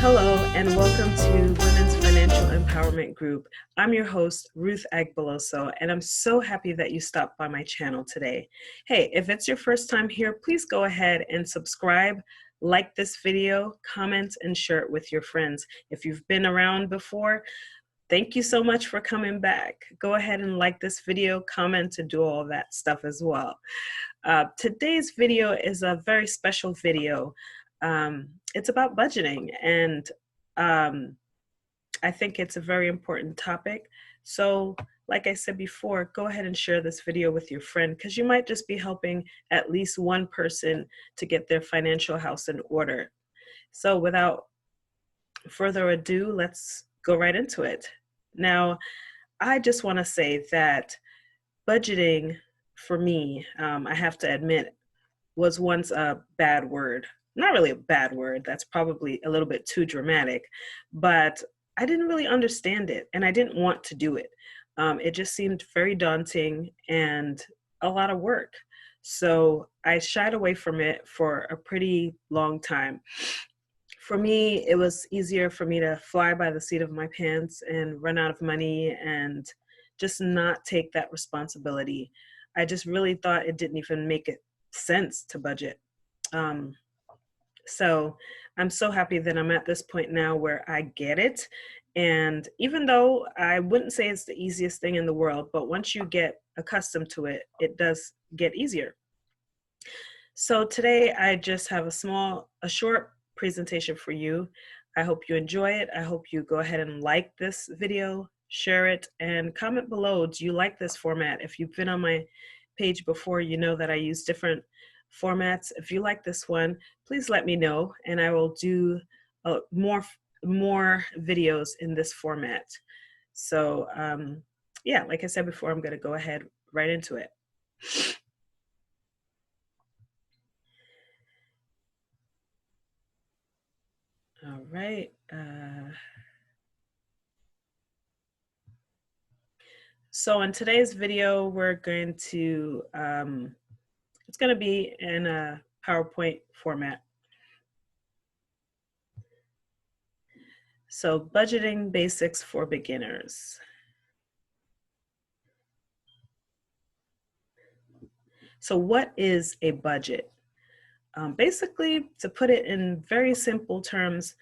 Hello, and welcome to Women's Financial Empowerment Group. I'm your host, Ruth Agbeloso, and I'm so happy that you stopped by my channel today. Hey, if it's your first time here, please go ahead and subscribe, like this video, comment, and share it with your friends. If you've been around before, thank you so much for coming back. Go ahead and like this video, comment, and do all that stuff as well. Today's video is a very special video. It's about budgeting, and I think it's a very important topic. So like I said before, go ahead and share this video with your friend, because you might just be helping at least one person to get their financial house in order. So without further ado, let's go right into it. Now, I just want to say that budgeting for me, I have to admit, was once a bad word. Not really a bad word, that's probably a little bit too dramatic, but I didn't really understand it and I didn't want to do it. It just seemed very daunting and a lot of work. So I shied away from it for a pretty long time. For me, it was easier for me to fly by the seat of my pants and run out of money and just not take that responsibility. I just really thought it didn't even make sense to budget. So I'm so happy that I'm at this point now where I get it. And even though I wouldn't say it's the easiest thing in the world, but once you get accustomed to it, it does get easier. So today I just have a short presentation for you. I hope you enjoy it. I hope you go ahead and like this video, share it, and comment below. Do you like this format? If you've been on my page before, you know that I use different formats. If you like this one, please let me know, and I will do more videos in this format. So yeah, like I said before, I'm going to go ahead right into it. All right. So in today's video, we're going to it's going to be in a PowerPoint format. So budgeting basics for beginners. So what is a budget? Basically, to put it in very simple terms,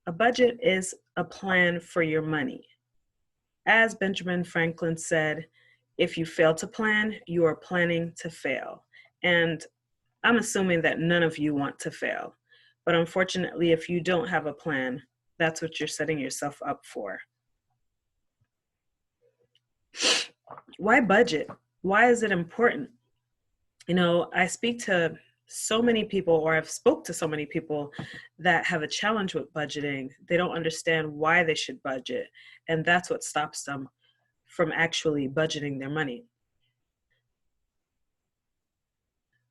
a budget is a plan for your money. As Benjamin Franklin said, if you fail to plan, you are planning to fail. And I'm assuming that none of you want to fail. But unfortunately, if you don't have a plan, that's what you're setting yourself up for. Why budget? Why is it important? You know, I speak to so many people, or I've spoke to so many people that have a challenge with budgeting. They don't understand why they should budget, and that's what stops them from actually budgeting their money.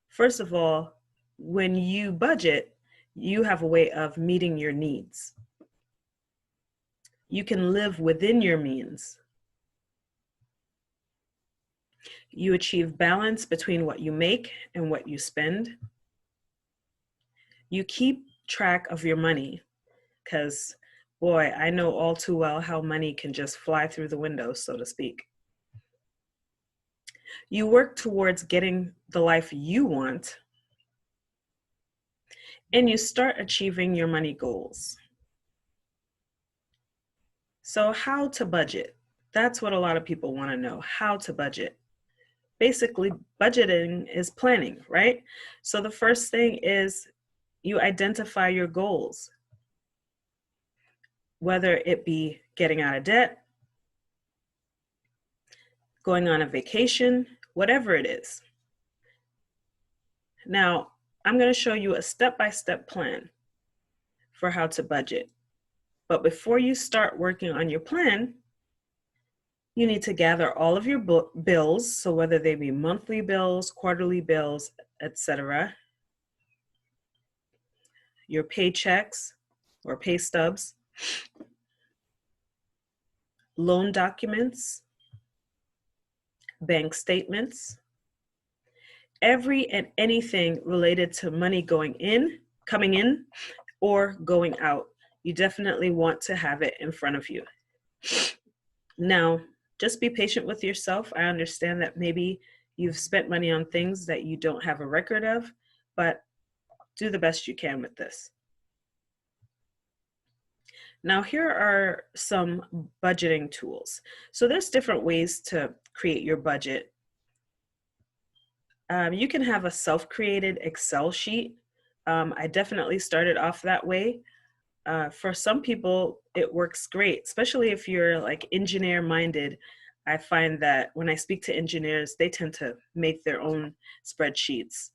First of all, when you budget, you have a way of meeting your needs. You can live within your means. You achieve balance between what you make and what you spend. You keep track of your money, because boy, I know all too well how money can just fly through the window, so to speak. You work towards getting the life you want, and you start achieving your money goals. So how to budget? That's what a lot of people want to know, how to budget. Basically, budgeting is planning, right? So the first thing is you identify your goals, whether it be getting out of debt, going on a vacation, whatever it is. Now, I'm going to show you a step-by-step plan for how to budget. But before you start working on your plan, you need to gather all of your bills, so whether they be monthly bills, quarterly bills, etc., your paychecks or pay stubs, loan documents, bank statements, every and anything related to money coming in or going out. you definitely want to have it in front of you. Now, just be patient with yourself. I understand that maybe you've spent money on things that you don't have a record of, but do the best you can with this. Now, here are some budgeting tools. So there's different ways to create your budget. You can have a self-created Excel sheet. I definitely started off that way. For some people, it works great, especially if you're like engineer minded. I find that when I speak to engineers, they tend to make their own spreadsheets,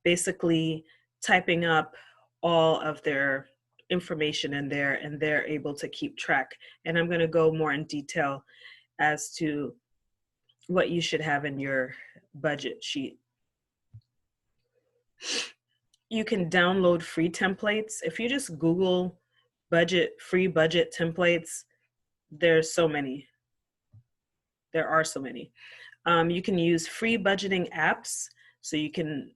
basically typing up all of their information in there, and they're able to keep track. And I'm going to go more in detail as to what you should have in your budget sheet. You can download free templates. If you just Google free budget templates, there's so many. There are so many. You can use free budgeting apps, so you can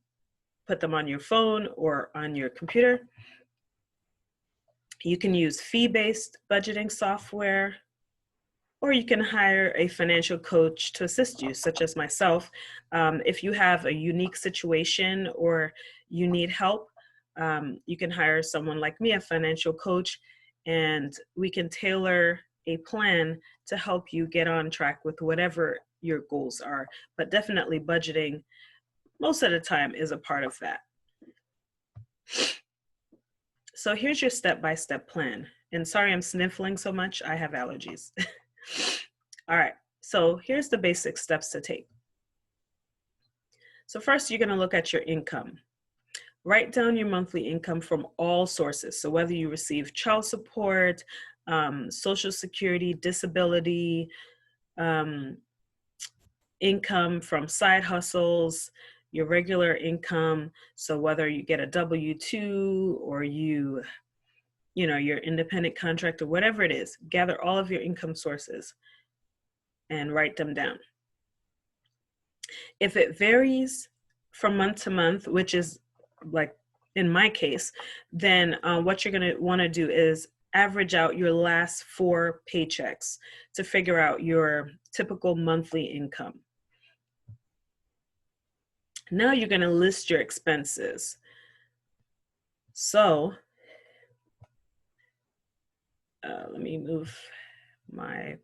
put them on your phone or on your computer. You can use fee-based budgeting software, or you can hire a financial coach to assist you, such as myself. If you have a unique situation or you need help, you can hire someone like me, a financial coach, and we can tailor a plan to help you get on track with whatever your goals are. But definitely budgeting, most of the time, is a part of that. So here's your step-by-step plan. And sorry I'm sniffling so much, I have allergies. All right, so here's the basic steps to take. So first, you're gonna look at your income. Write down your monthly income from all sources. So whether you receive child support, Social Security, disability, income from side hustles, your regular income. So whether you get a W-2 or you're independent contractor, whatever it is, gather all of your income sources and write them down. If it varies from month to month, which is like in my case, then what you're gonna wanna do is average out your last 4 paychecks to figure out your typical monthly income. Now you're gonna list your expenses. So let me move my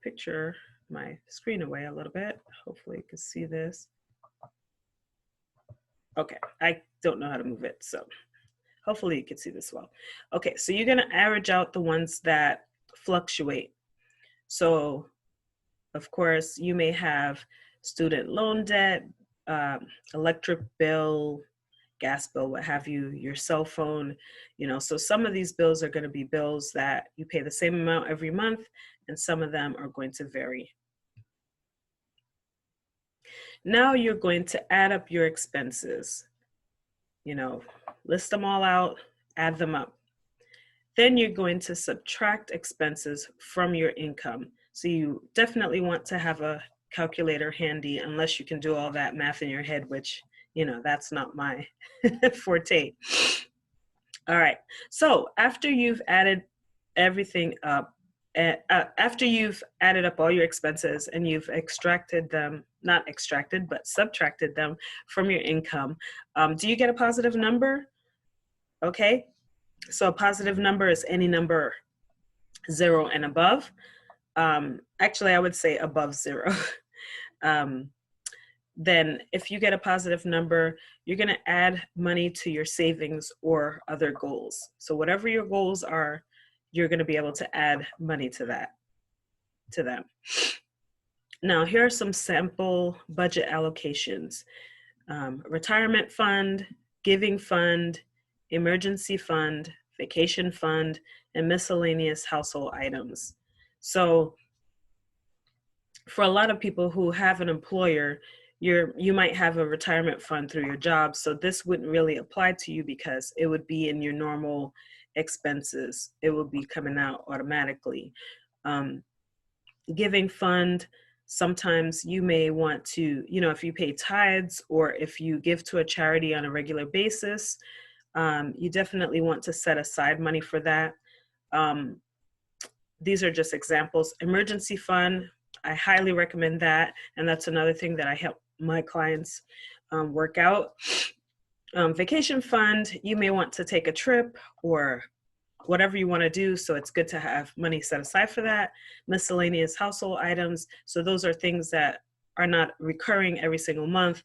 screen away a little bit. Hopefully you can see this. Okay, I don't know how to move it, so hopefully you can see this well. Okay, so you're gonna average out the ones that fluctuate. So of course, you may have student loan debt, electric bill, gas bill, what have you, your cell phone, so some of these bills are going to be bills that you pay the same amount every month, and some of them are going to vary. Now you're going to add up your expenses, list them all out, add them up. Then you're going to subtract expenses from your income. So you definitely want to have a calculator handy, unless you can do all that math in your head, which, that's not my forte. All right, so after you've added everything up, after you've added up all your expenses and you've subtracted them from your income, do you get a positive number? Okay, so a positive number is any number 0 and above. Actually, I would say above 0. Then if you get a positive number, you're going to add money to your savings or other goals. So whatever your goals are, you're going to be able to add money to them. Now, here are some sample budget allocations. Retirement fund, giving fund, emergency fund, vacation fund, and miscellaneous household items. So for a lot of people who have an employer, you might have a retirement fund through your job, so this wouldn't really apply to you because it would be in your normal expenses. It will be coming out automatically. Giving fund, sometimes you may want to, if you pay tithes or if you give to a charity on a regular basis, you definitely want to set aside money for that. These are just examples. Emergency fund, I highly recommend that. And that's another thing that I help my clients work out. Vacation fund, you may want to take a trip or whatever you want to do. So it's good to have money set aside for that. Miscellaneous household items. So those are things that are not recurring every single month,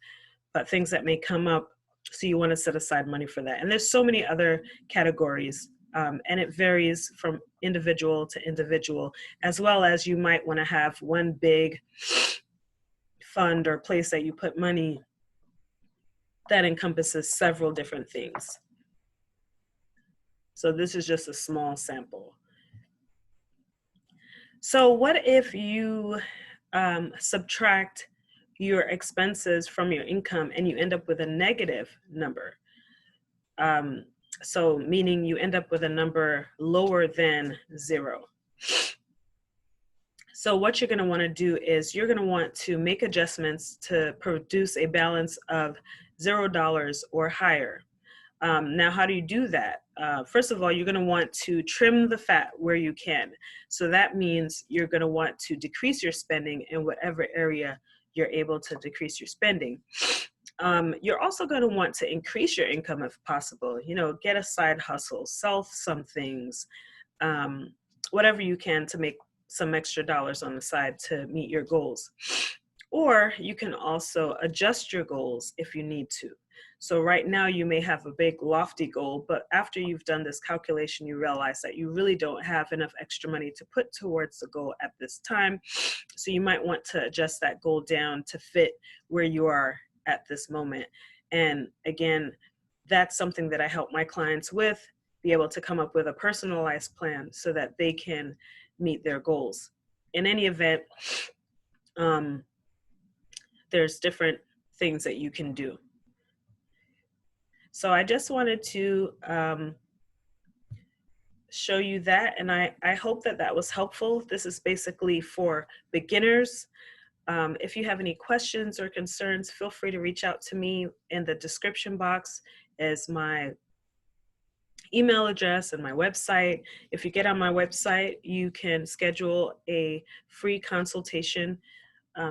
but things that may come up. So you want to set aside money for that. And there's so many other categories. And it varies from individual to individual, as well as you might want to have one big fund or place that you put money that encompasses several different things. So this is just a small sample. So what if you subtract your expenses from your income and you end up with a negative number? So meaning you end up with a number lower than 0. So what you're going to want to do is you're going to want to make adjustments to produce a balance of $0 or higher. Now, how do you do that? First of all, you're going to want to trim the fat where you can. So that means you're going to want to decrease your spending in whatever area you're able to decrease your spending. You're also going to want to increase your income if possible. You know, get a side hustle, sell some things, whatever you can to make some extra dollars on the side to meet your goals. Or you can also adjust your goals if you need to. So right now you may have a big lofty goal, but after you've done this calculation, you realize that you really don't have enough extra money to put towards the goal at this time. So you might want to adjust that goal down to fit where you are at this moment. And again, that's something that I help my clients with, be able to come up with a personalized plan so that they can meet their goals. In any event, there's different things that you can do. So I just wanted to show you that, and I hope that that was helpful. This is basically for beginners. If you have any questions or concerns, feel free to reach out to me. In the description box is my email address and my website. If you get on my website, you can schedule a free consultation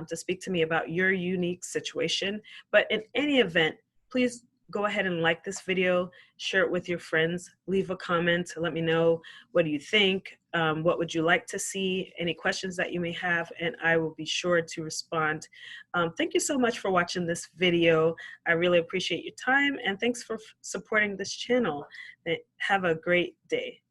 to speak to me about your unique situation. But in any event, please go ahead and like this video, share it with your friends, leave a comment, let me know what do you think, what would you like to see, any questions that you may have, and I will be sure to respond. Thank you so much for watching this video. I really appreciate your time, and thanks for supporting this channel. Have a great day.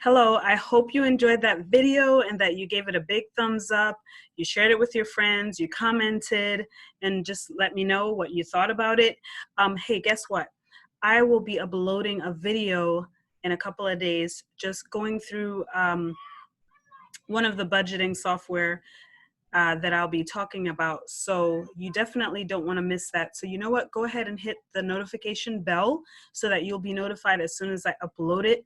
Hello, I hope you enjoyed that video and that you gave it a big thumbs up. You shared it with your friends, you commented, and just let me know what you thought about it. Hey, guess what? I will be uploading a video in a couple of days, just going through one of the budgeting software that I'll be talking about. So you definitely don't want to miss that. So you know what? Go ahead and hit the notification bell so that you'll be notified as soon as I upload it.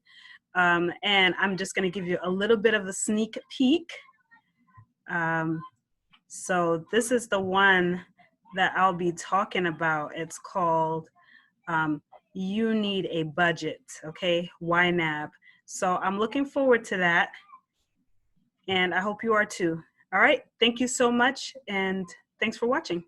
And I'm just going to give you a little bit of a sneak peek. So this is the one that I'll be talking about. It's called You Need a Budget, okay? YNAB. So I'm looking forward to that, and I hope you are too. All right, thank you so much, and thanks for watching.